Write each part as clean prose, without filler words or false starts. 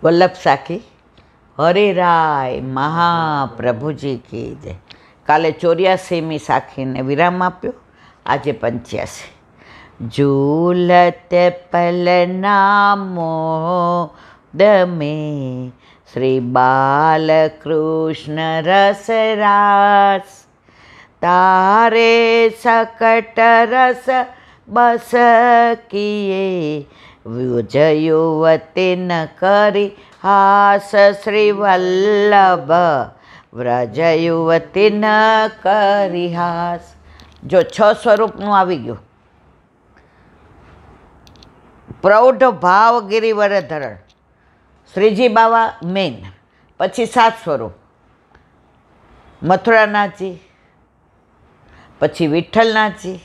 વલ્લભ સાખી હરિરાય મહાપ્રભુજી કી જય. કાલે 84મી સાખીને વિરામ આપ્યો, આજે 85. ઝૂલત પલના મોદ में શ્રી બાલકૃષ્ણ રસરાસ, તારે સકટ રસ બસ કિએ વ્યુજ યુવતી ન કરી હાસ શ્રી વલ્લભ વ્રજ યુવતી ન કરી હાસ. જો 6 સ્વરૂપનું આવી ગયું. પ્રૌઢ ભાવ ગિરિવર ધરણ શ્રીજી બાવા મેન, પછી 7 સ્વરૂપ મથુરાનાથજી, પછી વિઠ્ઠલનાથજી,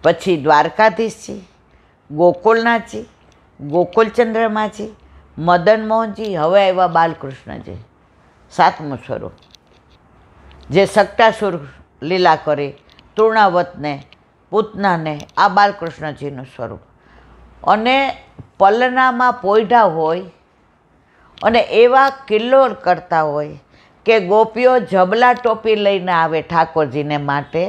પછી દ્વારકાધીશજી, ગોકુળનાથજી, ગોકુળચંદ્રમાજી, મદન મોહનજી, હવે આવ્યા બાલકૃષ્ણજી. 7મું સ્વરૂપ જે સક્તાસુર લીલા કરે, તૃણાવતને પૂતનાને, આ બાલકૃષ્ણજીનું સ્વરૂપ. અને પલનામાં પોઈઢા હોય અને એવા કિલ્લોલ કરતા હોય કે ગોપીઓ જબલા ટોપી લઈને આવે ઠાકોરજીને માટે,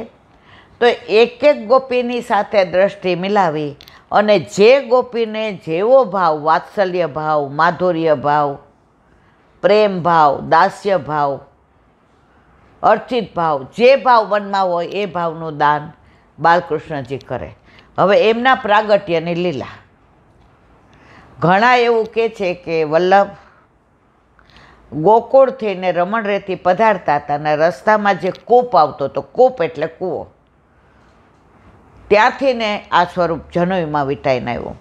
તો એક એક ગોપીની સાથે દ્રષ્ટિ મિલાવી અને જે ગોપીને જેવો ભાવ, વાત્સલ્ય ભાવ, માધુર્ય ભાવ, પ્રેમ ભાવ, દાસ્ય ભાવ, અર્ચિત ભાવ, જે ભાવ મનમાં હોય એ ભાવનું દાન બાલકૃષ્ણજી કરે. હવે એમના પ્રાગટ્યની લીલા. ઘણા એવું કહે છે કે વલ્લભ ગોકુળથી ને રમણરેથી પધારતા હતા અને રસ્તામાં જે કૂપ આવતો હતો, કૂપ એટલે કૂવો, ત્યાંથી ને આ સ્વરૂપ જનોઈમાં વિટાઈને આવ્યું.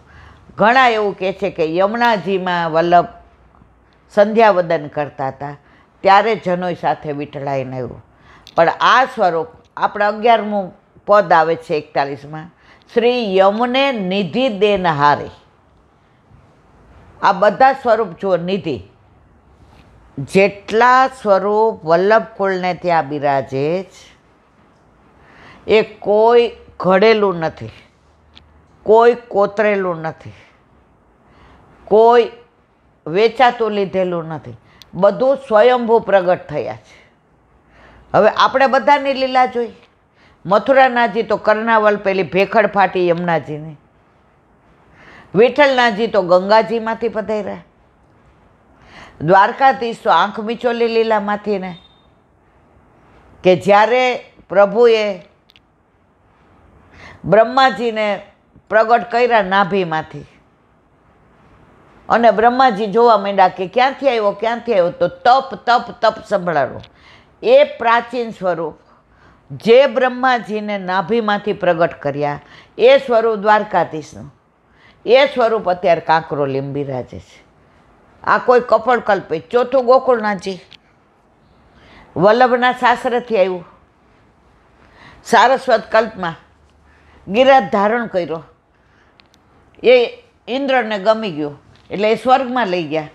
ઘણા એવું કહે છે કે યમુનાજીમાં વલ્લભ સંધ્યાવદન કરતા હતા ત્યારે જનોઈ સાથે વિઠળાઈને આવ્યું. પણ આ સ્વરૂપ આપણે 11મું પદ આવે છે 41માં, શ્રી યમને નિધિ દેન હારે. આ બધા સ્વરૂપ જુઓ, નિધિ. જેટલા સ્વરૂપ વલ્લભ કુળને ત્યાં બિરાજે છે એ કોઈ ઘડેલું નથી, કોઈ કોતરેલું નથી, કોઈ વેચાતું લીધેલું નથી, બધું સ્વયંભૂ પ્રગટ થયા છે. હવે આપણે બધાની લીલા જોઈ. મથુરાનાથજી તો કર્ણાવલ પેલી ભેખડ ફાટી યમુનાજીની, વિઠ્ઠલનાથજી તો ગંગાજીમાંથી પધાર્યા, દ્વારકાધીશ તો આંખ મીચોલી લીલામાંથી ને, કે જ્યારે પ્રભુએ બ્રહ્માજીને પ્રગટ કર્યા નાભીમાંથી અને બ્રહ્માજી જોવા માંડ્યા કે ક્યાંથી આવ્યો, ક્યાંથી આવ્યો, તો તપ તપ તપ સંભળાવો. એ પ્રાચીન સ્વરૂપ જે બ્રહ્માજીને નાભીમાંથી પ્રગટ કર્યા એ સ્વરૂપ દ્વારકાધીશનું, એ સ્વરૂપ અત્યારે કાંકરોલીમાં બિરાજે છે. આ કોઈ કપડ કલ્પિત. 4થું ગોકુળનાથજી વલ્લભના સાસરેથી આવ્યું, સારસ્વત કલ્પમાં ગિરાજ ધારણ કર્યો. એ ઇન્દ્રને ગમી ગયો એટલે એ સ્વર્ગમાં લઈ ગયા.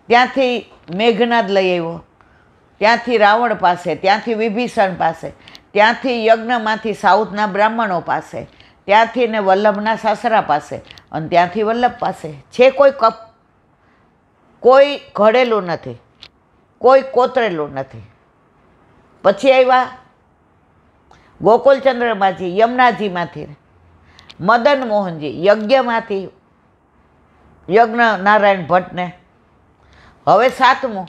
ત્યાંથી મેઘનાદ લઈ આવ્યો, ત્યાંથી રાવણ પાસે, ત્યાંથી વિભીષણ પાસે, ત્યાંથી યજ્ઞમાંથી સાઉથના બ્રાહ્મણો પાસે, ત્યાંથી ને વલ્લભના સાસરા પાસે, અને ત્યાંથી વલ્લભ પાસે. છે કોઈ ઘડેલું નથી, કોઈ કોતરેલું નથી. પછી આવ્યા ગોકુળચંદ્રમાજી યમુનાજીમાંથી, મદન મોહનજી યજ્ઞમાંથી, યજ્ઞ નારાયણ ભટ્ટને. હવે 7મું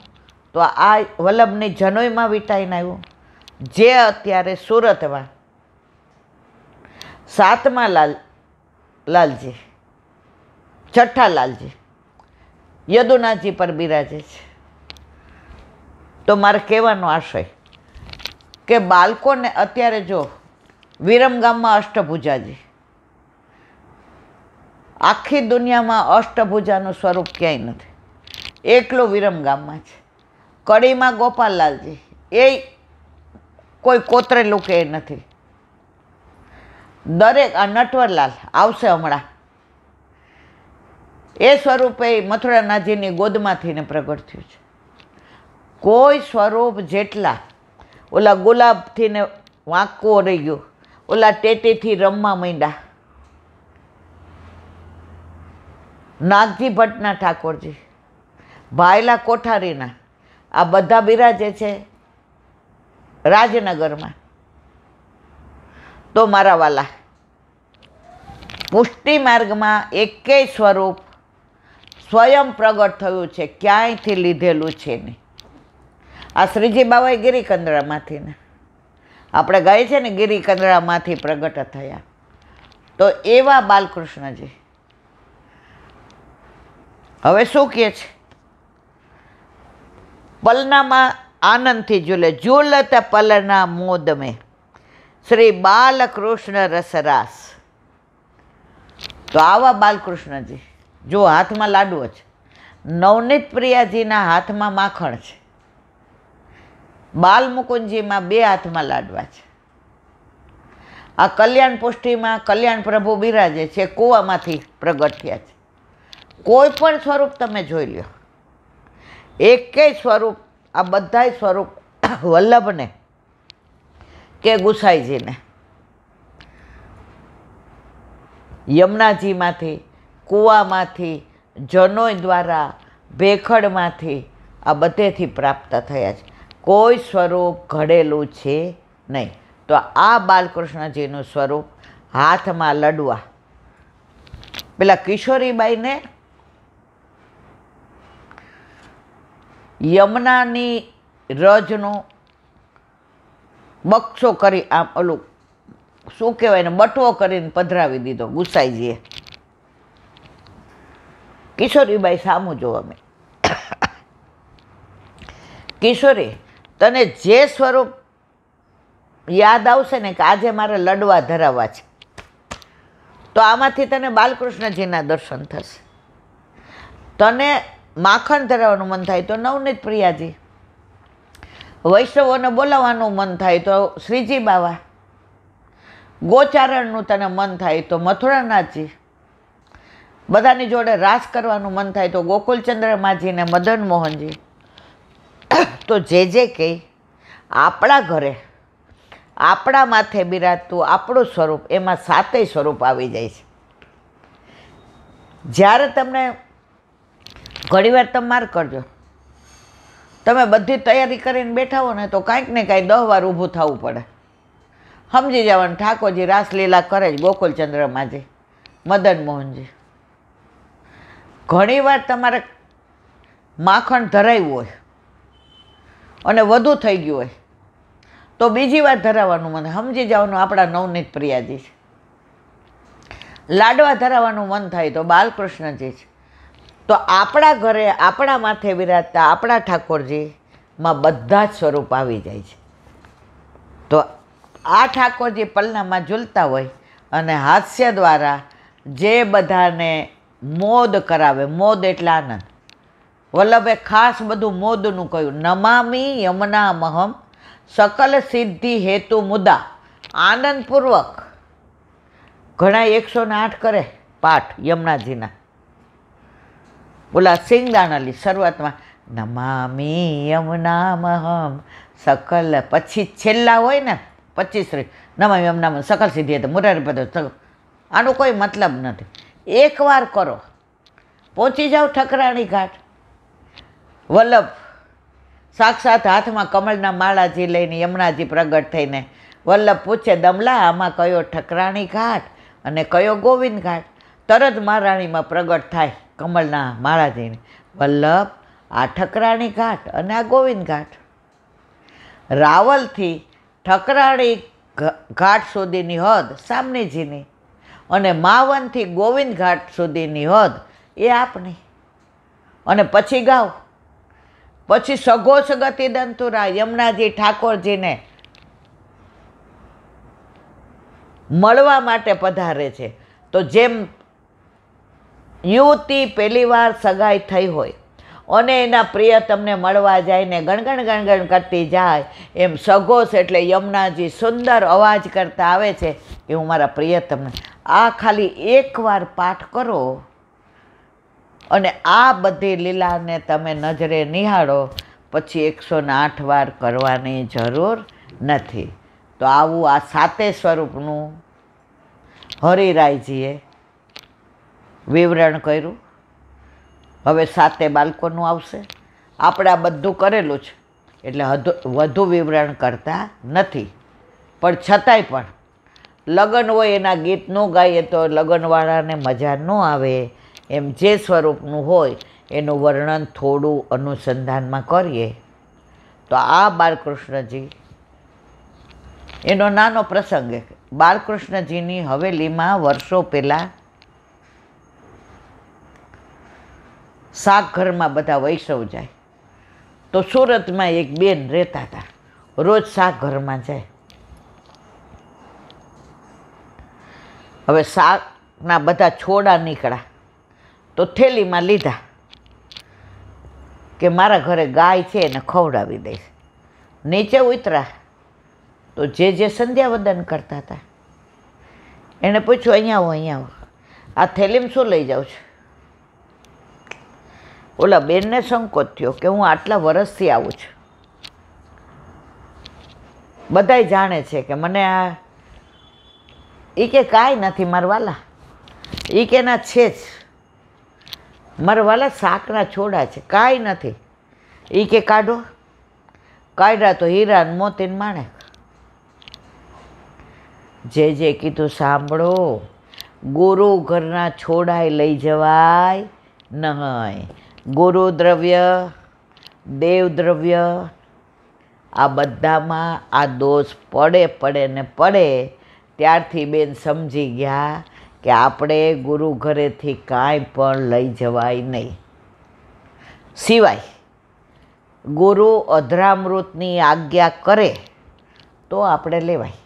તો આ વલ્લભની જનોઈમાં વિટાઈને આવ્યું, જે અત્યારે સુરતમાં 7મા લાલજી, છઠ્ઠા લાલજી યદુનાથજી પર બિરાજે છે. તો મારે કહેવાનો આશય કે બાળકોને અત્યારે જો વિરમગામમાં અષ્ટભુજાજી, આખી દુનિયામાં અષ્ટભુજાનું સ્વરૂપ ક્યાંય નથી, એકલું વિરમગામમાં છે. કડીમાં ગોપાલલાલજી, એ કોઈ કોતરેલું કે નથી. દરેક આ નટવરલાલ આવશે હમણાં, એ સ્વરૂપે મથુરાનાથજીની ગોદમાંથી ને પ્રગટ થયું છે. કોઈ સ્વરૂપ જેટલા ઓલા ગુલાબથી ને વાંકવો રહી ગયો, ઓલા ટેટીથી રમવા માંડ્યા, નાગજી ભટ્ટના ઠાકોરજી, ભાયલા કોઠારીના, આ બધા બિરાજે છે રાજનગરમાં. તો મારા વાલા, પુષ્ટિ માર્ગમાં એકેય સ્વરૂપ સ્વયં પ્રગટ થયું છે, ક્યાંયથી લીધેલું છે નહીં. આ શ્રીજી બાવાએ ગિરિકંદરામાંથી ને આપણે ગાય છે ને ગિરિકંદરામાંથી પ્રગટ થયા. તો એવા બાલકૃષ્ણજી હવે શું કહે છે? પલનામાં આનંદથી ઝૂલે, ઝૂલત પલના મોદ મેં શ્રી બાલકૃષ્ણ રસરાસ. તો આવા બાલકૃષ્ણજી, જો હાથમાં લાડવો છે, નવનીત પ્રિયાજીના હાથમાં માખણ છે, બાલમુકુંદજીમાં 2 હાથમાં લાડવા છે, આ કલ્યાણ પુષ્ટિમાં કલ્યાણ પ્રભુ બિરાજે છે, કૂવામાંથી પ્રગટ થયા છે. કોઈ પણ સ્વરૂપ તમે જોઈ લો, એકેય સ્વરૂપ, આ બધાય સ્વરૂપ વલ્લભને કે ગુસાઈજીને યમુનાજીમાંથી, કૂવામાંથી, જનોઈ દ્વારા, ભેખડમાંથી, આ બધેથી પ્રાપ્ત થયા છે. કોઈ સ્વરૂપ ઘડેલું છે નહીં. તો આ બાલકૃષ્ણજીનું સ્વરૂપ હાથમાં લડવા. પેલા કિશોરીબાઈને યમુનાની રજનો બક્ષો કરી, આમ ઓલું શું કહેવાય ને, બટવો કરીને પધરાવી દીધો ગુસાઈજીએ. કિશોરીબાઈ સામું જોવા મેં, કિશોરી તને જે સ્વરૂપ યાદ આવશે ને કે આજે મારે લડવા ધરાવવા છે, તો આમાંથી તને બાલકૃષ્ણજીના દર્શન થશે. તને માખણ ધરાવવાનું મન થાય તો નવનીત પ્રિયાજી, વૈષ્ણવોને બોલાવવાનું મન થાય તો શ્રીજી બાવા, ગોચારણનું તને મન થાય તો મથુરાનાથજી, બધાની જોડે રાસ કરવાનું મન થાય તો ગોકુલચંદ્ર માજી ને મદન મોહનજી. તો જે કંઈ આપણા ઘરે આપણા માથે બિરાજતું આપણું સ્વરૂપ, એમાં 7 સ્વરૂપ આવી જાય છે. જ્યારે તમને ઘણીવાર તમે માર કરજો, તમે બધી તૈયારી કરીને બેઠા હો ને તો કાંઈક ને કાંઈ 10 વાર ઊભું થવું પડે. સમજી જવાનું ઠાકોરજી રાસલીલા કરે જ, ગોકુલચંદ્ર માજી, મદન મોહનજી. ઘણીવાર તમારે માખણ ધરાવ્યું હોય અને વધુ થઈ ગયું હોય તો બીજી વાર ધરાવવાનું મન, સમજી જવાનું આપણા નવનીત પ્રિયાજી છે. લાડવા ધરાવવાનું મન થાય તો બાલકૃષ્ણજી છે. તો આપણા ઘરે આપણા માથે બિરાજતા આપણા ઠાકોરજીમાં બધા જ સ્વરૂપ આવી જાય છે. તો આ ઠાકોરજી પલનામાં ઝૂલતા હોય અને હાસ્ય દ્વારા જે બધાને મોદ કરાવે, મોદ એટલે આનંદ. વલ્લભે ખાસ બધું મોદનું કહ્યું, નમામી યમુના મહમ સકલ સિદ્ધિ હેતુ મુદ્દા. આનંદપૂર્વક ઘણા 108 કરે પાઠ યમુનાજીના. ઓલા સિંગદાણાલી શરૂઆતમાં નમામી યમુના મહમ સકલ, પછી છેલ્લા હોય ને 25 નમામી યમુના મહમ સકલ સિદ્ધિ હેતુ મુરારી પદ. આનો કોઈ મતલબ નથી. એકવાર કરો, પહોંચી જાઓ ઠકરાણી ઘાટ. વલ્લભ સાક્ષાત હાથમાં કમળના માળાજી લઈને યમુનાજી પ્રગટ થઈને વલ્લભ પૂછે, દમલા આમાં કયો ઠકરાણી ઘાટ અને કયો ગોવિંદ ઘાટ? તરત મહારાણીમાં પ્રગટ થાય કમળના માળાજીને, વલ્લભ આ ઠકરાણી ઘાટ અને આ ગોવિંદ ઘાટ. રાવલથી ઠકરાણી ઘાટ સુધીની હદ સામનેજીની અને માવનથી ગોવિંદ ઘાટ સુધીની હદ એ આપની. અને પછી ગાવ, પછી સઘોષ ગતિ દંતુરા યમુનાજી ઠાકોરજીને મળવા માટે પધારે છે. તો જેમ યુવતી પહેલી વાર સગાઈ થઈ હોય અને એના પ્રિય તમને મળવા જાય ને ગણગણ ગણગણ કરતી જાય, એમ સઘોષ એટલે યમુનાજી સુંદર અવાજ કરતા આવે છે કે હું મારા પ્રિય તમને. આ ખાલી એકવાર પાઠ કરો અને આ બધી લીલાને તમે નજરે નિહાળો, પછી 108 વાર કરવાની જરૂર નથી. તો આવું આ 7 સ્વરૂપનું હરિરાયજીએ વિવરણ કર્યું. હવે 7 બાળકોનું આવશે. આપણે આ બધું કરેલું છે એટલે વધુ વિવરણ કરતા નથી. પણ છતાંય પણ લગ્ન હોય એના ગીત ન ગાઈએ તો લગ્નવાળાને મજા ન આવે. એમ જે સ્વરૂપનું હોય એનું વર્ણન થોડું અનુસંધાનમાં કરીએ તો આ બાલકૃષ્ણજી એનો નાનો પ્રસંગ. બાલકૃષ્ણજીની હવેલીમાં વર્ષો પહેલાં શાક ઘરમાં બધા વૈષ્ણવ જાય તો સુરતમાં એક બેન રહેતા હતા, રોજ શાક ઘરમાં જાય. હવે શાકના બધા છોડા નીકળ્યા તો થેલીમાં લીધા કે મારા ઘરે ગાય છે એને ખવડાવી દઈશ. નીચે ઉતરા તો જે સંધ્યાવંદન કરતા હતા એણે પૂછ્યું, અહીંયા આવો, અહીંયા આવો, આ થેલીમાં શું લઈ જાઉં છું? ઓલા બેનને સંકોચ થયો કે હું આટલા વર્ષથી આવું છું, બધાય જાણે છે કે મને આ. એ કે કાંઈ નથી મારા વાલા, એ કે ના છે જ મારા વાલા, શાકના છોડા છે, કાંઈ નથી. એ કે કાઢો. કાઢ્યા તો હીરા ને મોતી ને માણેક. જે કીધું સાંભળો, ગુરુ ઘરના છોડાય લઈ જવાય નહીં. ગુરુ દ્રવ્ય, દેવ દ્રવ્ય, આ બધામાં આ દોષ પડે ને પડે. ત્યારથી બેન સમજી ગયા કે આપણે ગુરુ ઘરેથી કાંઈ પણ લઈ જવાય નહીં, સિવાય ગુરુ અધરામૃતની આજ્ઞા કરે તો આપણે લેવાય.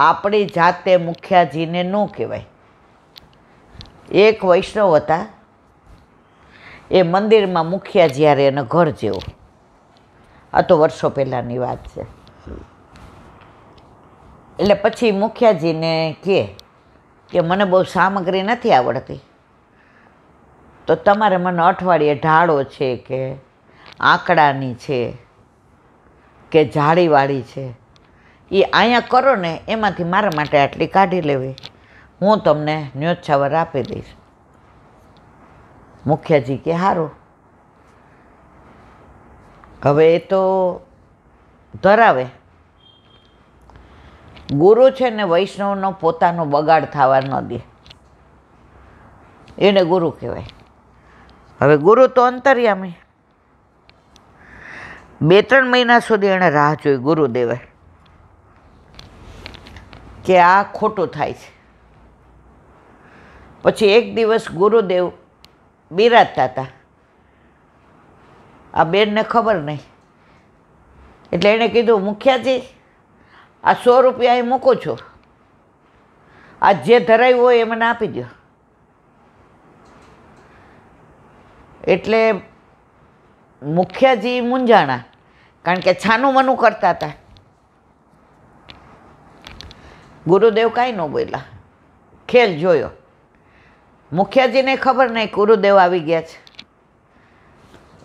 આપણી જાતે મુખિયાજીને ન કહેવાય. એક વૈષ્ણવ હતા, એ મંદિરમાં મુખિયાજી હારે એના ઘર જેવો. આ તો વર્ષો પહેલાંની વાત છે. એટલે પછી મુખિયાજીને કે મને બહુ સામગ્રી નથી આવડતી, તો તમારે મને અઠવાડિયે ઢાળો છે કે આંકડાની છે કે જાળીવાળી છે એ અહીંયા કરો ને, એમાંથી મારા માટે આટલી કાઢી લેવી, હું તમને ન્યોછાવર આપી દઈશ. મુખિયાજી કે સારું. હવે એ તો ધરાવે. ગુરુ છે ને વૈષ્ણવનો પોતાનો બગાડ થવા ન દે, એને ગુરુ કહેવાય. હવે ગુરુ તો અંતર્યામી. 2-3 મહિના સુધી એણે રાહ જોઈ ગુરુદેવે કે આ ખોટું થાય છે. પછી એક દિવસ ગુરુદેવ બિરાજતા હતા, આ બેનને ખબર નહીં, એટલે એણે કીધું, મુખિયાજી આ 100 રૂપિયા અહીં મૂકું છું, આ જે ધરાયું હોય એ મને આપી દો. એટલે મુખિયાજી મૂંઝાણા, કારણ કે છાનું મનું કરતા હતા. ગુરુદેવ કાંઈ ન બોલ્યા, ખેલ જોયો. મુખિયાજીને ખબર નહીં ગુરુદેવ આવી ગયા છે.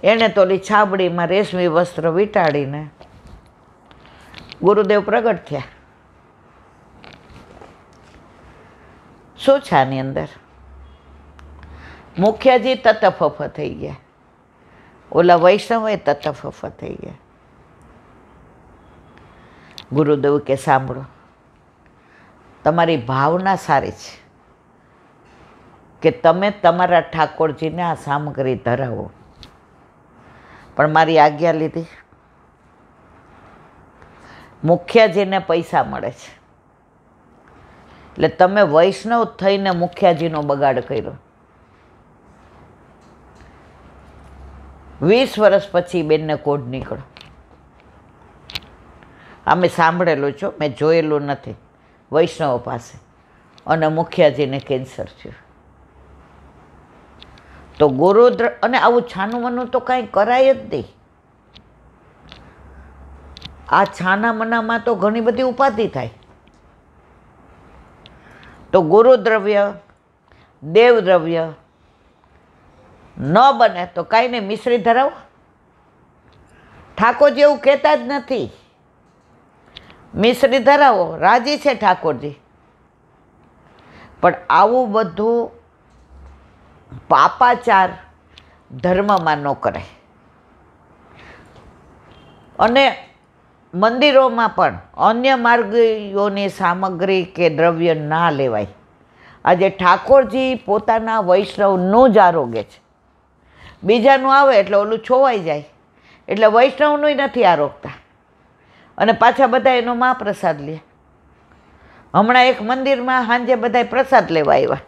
એણે તો ઓલી છાબડીમાં રેશમી વસ્ત્ર વીંટાળીને ગુરુદેવ પ્રગટ થયા. શું છે આની અંદર? મુખિયાજી તતફફ થઈ ગયા, ઓલા વૈષ્ણવ તતફફ થઈ ગયા. ગુરુદેવ કે સાંભળો, તમારી ભાવના સારી છે કે તમે તમારા ઠાકોરજીને આ સામગ્રી ધરાવો, પણ મારી આજ્ઞા લીધી. મુખિયાજીને પૈસા મળે છે એટલે તમે વૈષ્ણવ થઈને મુખિયાજીનો બગાડ કર્યો. 20 વર્ષ પછી બેનને કોઢ નીકળો. અમે સાંભળેલું છો, મેં જોયેલું નથી. વૈષ્ણવ પાસે અને મુખિયાજીને કેન્સર થયું. તો અને આવું છાનું મનું તો કાંઈ કરાય જ નહીં. આ છાના મનામાં તો ઘણી બધી ઉપાધિ થાય. તો ગુરુ દ્રવ્ય, દેવ દ્રવ્ય ન બને તો કાંઈ નહીં, મિશ્રી ધરાવો. ઠાકોરજી એવું કહેતા જ નથી, મિશ્રી ધરાવો, રાજી છે ઠાકોરજી. પણ આવું બધું પાપાચાર ધર્મમાં ન કરાય. અને મંદિરોમાં પણ અન્ય માર્ગીયોની સામગ્રી કે દ્રવ્ય ના લેવાય. આજે ઠાકોરજી પોતાના વૈષ્ણવનું જ આરોગ્ય છે. બીજાનું આવે એટલે ઓલું છોવાઈ જાય, એટલે વૈષ્ણવનું નથી આરોગતા અને પાછા બધા એનો મહાપ્રસાદ લે. હમણાં એક મંદિરમાં સાંજે બધા પ્રસાદ લેવા આવ્યા,